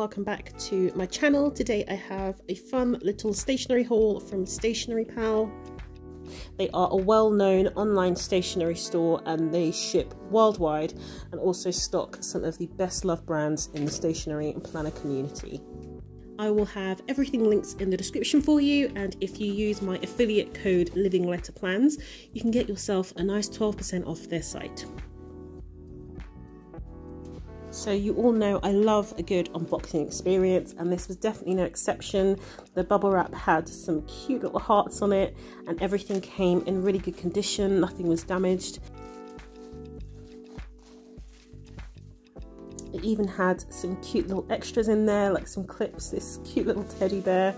welcome back to my channel. Today I have a fun little stationery haul from Stationery Pouch. They are a well-known online stationery store and they ship worldwide and also stock some of the best loved brands in the stationery and planner community. I will have everything linked in the description for you, and if you use my affiliate code Living Letter Plans, you can get yourself a nice 12% off their site. So you all know I love a good unboxing experience, and this was definitely no exception. The bubble wrap had some cute little hearts on it and everything came in really good condition, nothing was damaged. It even had some cute little extras in there, like some clips, this cute little teddy bear.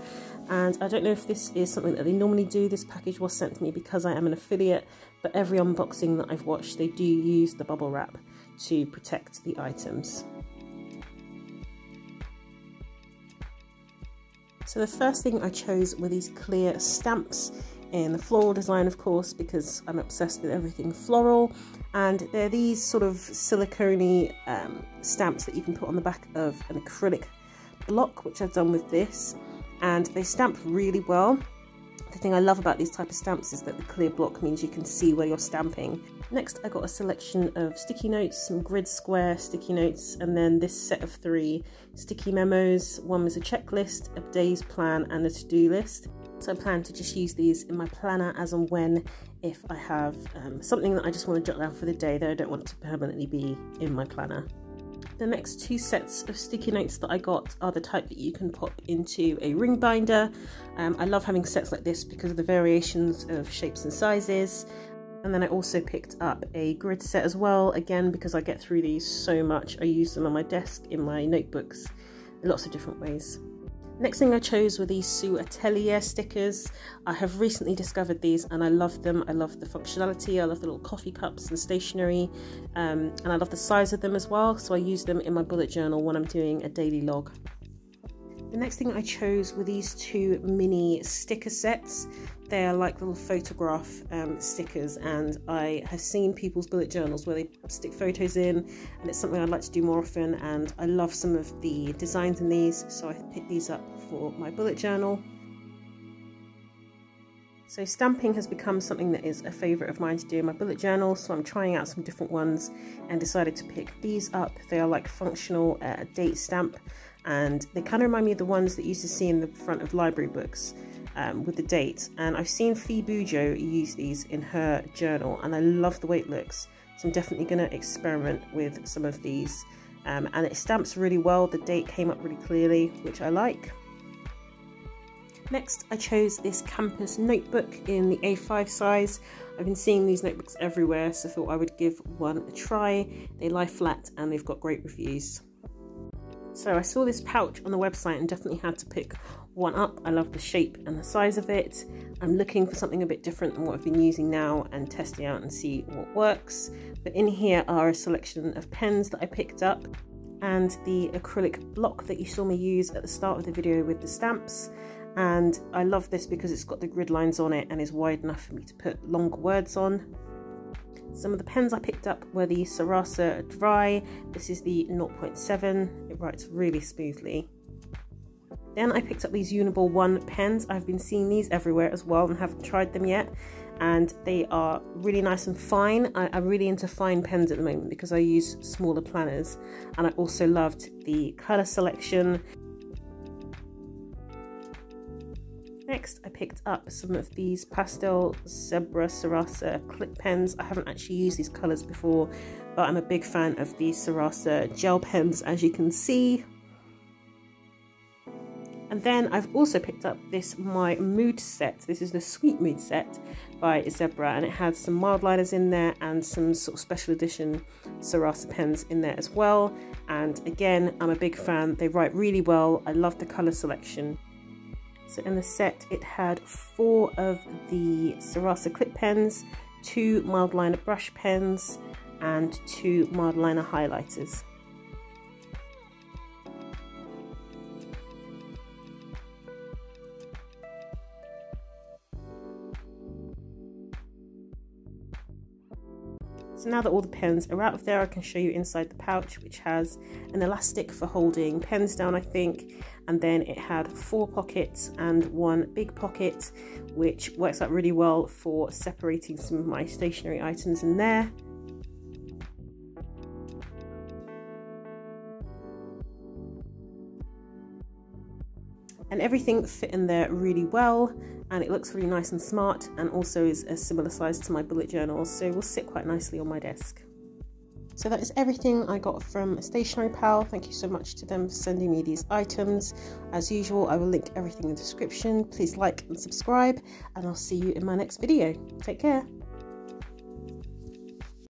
And I don't know if this is something that they normally do. This package was sent to me because I am an affiliate, but every unboxing that I've watched, they do use the bubble wrap to protect the items. So the first thing I chose were these clear stamps in the floral design, of course, because I'm obsessed with everything floral. And they're these sort of silicone-y stamps that you can put on the back of an acrylic block, which I've done with this. And they stamp really well. The thing I love about these type of stamps is that the clear block means you can see where you're stamping. Next, I got a selection of sticky notes, some grid square sticky notes, and then this set of 3 sticky memos. One was a checklist, a day's plan, and a to-do list. So I plan to just use these in my planner as and when, if I have something that I just want to jot down for the day that I don't want to permanently be in my planner. The next 2 sets of sticky notes that I got are the type that you can pop into a ring binder. I love having sets like this because of the variations of shapes and sizes. And then I also picked up a grid set as well, again because I get through these so much. I use them on my desk, in my notebooks, in lots of different ways. Next thing I chose were these Suatelier stickers. I have recently discovered these and I love them. I love the functionality, I love the little coffee cups and stationery, and I love the size of them as well, so I use them in my bullet journal when I'm doing a daily log. The next thing I chose were these 2 mini sticker sets. They are like little photograph stickers, and I have seen people's bullet journals where they stick photos in, and it's something I'd like to do more often, and I love some of the designs in these, so I picked these up for my bullet journal. So stamping has become something that is a favourite of mine to do in my bullet journal, so I'm trying out some different ones and decided to pick these up. They are like functional date stamp, and they kind of remind me of the ones that you used to see in the front of library books with the date. And I've seen Fee Bujo use these in her journal and I love the way it looks, so I'm definitely going to experiment with some of these. And it stamps really well, the date came up really clearly, which I like. Next, I chose this campus notebook in the A5 size. I've been seeing these notebooks everywhere, so I thought I would give one a try. They lie flat and they've got great reviews. So I saw this pouch on the website and definitely had to pick one up. I love the shape and the size of it. I'm looking for something a bit different than what I've been using now and testing out and see what works. But in here are a selection of pens that I picked up and the acrylic block that you saw me use at the start of the video with the stamps. And I love this because it's got the grid lines on it and is wide enough for me to put long words on. Some of the pens I picked up were the Sarasa Dry. This is the 0.7. It writes really smoothly. Then I picked up these Uni-Ball 1 pens. I've been seeing these everywhere as well and haven't tried them yet. And they are really nice and fine. I'm really into fine pens at the moment because I use smaller planners. And I also loved the colour selection. Next, I picked up some of these pastel zebra Sarasa clip pens. I haven't actually used these colours before, but I'm a big fan of these Sarasa gel pens, as you can see. And then I've also picked up this My Mood set. This is the Sweet Mood set by Zebra, and it has some mild liners in there and some sort of special edition Sarasa pens in there as well. And again, I'm a big fan. They write really well. I love the colour selection. So in the set, it had 4 of the Sarasa clip pens, 2 mild liner brush pens, and 2 mild liner highlighters. So now that all the pens are out of there, I can show you inside the pouch, which has an elastic for holding pens down, I think, and then it had 4 pockets and 1 big pocket, which works out really well for separating some of my stationery items in there. And everything fit in there really well, and it looks really nice and smart, and also is a similar size to my bullet journals, so it will sit quite nicely on my desk. So that is everything I got from Stationery Pal. Thank you so much to them for sending me these items. As usual, I will link everything in the description. Please like and subscribe, and I'll see you in my next video. Take care.